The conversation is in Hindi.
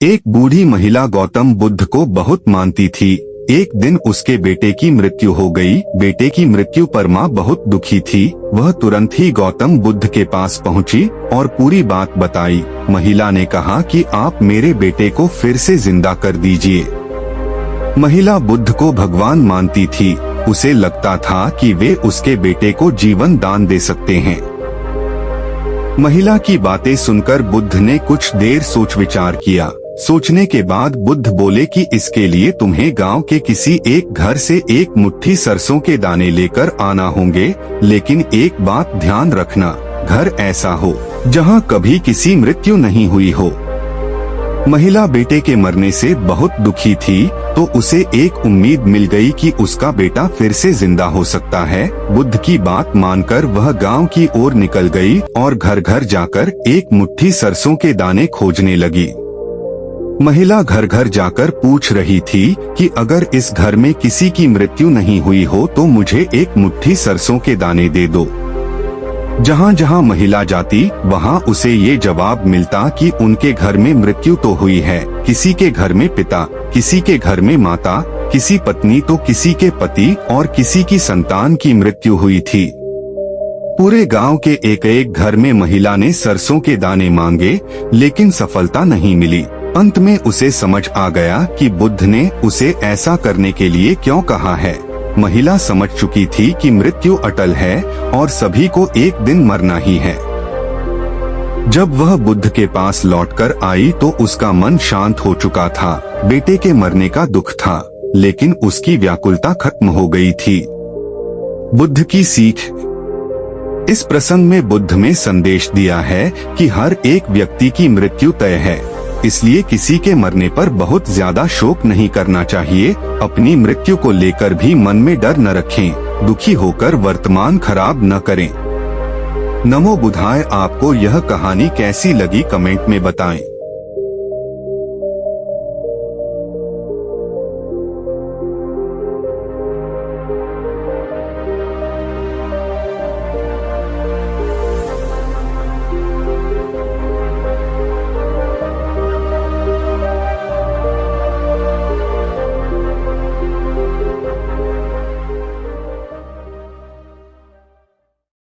एक बूढ़ी महिला गौतम बुद्ध को बहुत मानती थी। एक दिन उसके बेटे की मृत्यु हो गई। बेटे की मृत्यु पर माँ बहुत दुखी थी। वह तुरंत ही गौतम बुद्ध के पास पहुँची और पूरी बात बताई। महिला ने कहा कि आप मेरे बेटे को फिर से जिंदा कर दीजिए। महिला बुद्ध को भगवान मानती थी। उसे लगता था कि वे उसके बेटे को जीवन दान दे सकते हैं। महिला की बातें सुनकर बुद्ध ने कुछ देर सोच विचार किया। सोचने के बाद बुद्ध बोले कि इसके लिए तुम्हें गांव के किसी एक घर से एक मुट्ठी सरसों के दाने लेकर आना होंगे, लेकिन एक बात ध्यान रखना, घर ऐसा हो जहां कभी किसी मृत्यु नहीं हुई हो। महिला बेटे के मरने से बहुत दुखी थी, तो उसे एक उम्मीद मिल गई कि उसका बेटा फिर से जिंदा हो सकता है। बुद्ध की बात मानकर वह गांव की ओर निकल गई और घर घर जाकर एक मुट्ठी सरसों के दाने खोजने लगी। महिला घर घर जाकर पूछ रही थी कि अगर इस घर में किसी की मृत्यु नहीं हुई हो तो मुझे एक मुट्ठी सरसों के दाने दे दो। जहाँ जहाँ महिला जाती वहाँ उसे ये जवाब मिलता कि उनके घर में मृत्यु तो हुई है। किसी के घर में पिता, किसी के घर में माता, किसी पत्नी तो किसी के पति और किसी की संतान की मृत्यु हुई थी। पूरे गांव के एक एक घर में महिला ने सरसों के दाने मांगे, लेकिन सफलता नहीं मिली। अंत में उसे समझ आ गया कि बुद्ध ने उसे ऐसा करने के लिए क्यों कहा है। महिला समझ चुकी थी कि मृत्यु अटल है और सभी को एक दिन मरना ही है। जब वह बुद्ध के पास लौटकर आई तो उसका मन शांत हो चुका था। बेटे के मरने का दुख था, लेकिन उसकी व्याकुलता खत्म हो गई थी। बुद्ध की सीख। इस प्रसंग में बुद्ध में संदेश दिया है कि हर एक व्यक्ति की मृत्यु तय है, इसलिए किसी के मरने पर बहुत ज्यादा शोक नहीं करना चाहिए। अपनी मृत्यु को लेकर भी मन में डर न रखें। दुखी होकर वर्तमान खराब न करें। नमो बुद्धाय। आपको यह कहानी कैसी लगी कमेंट में बताएं।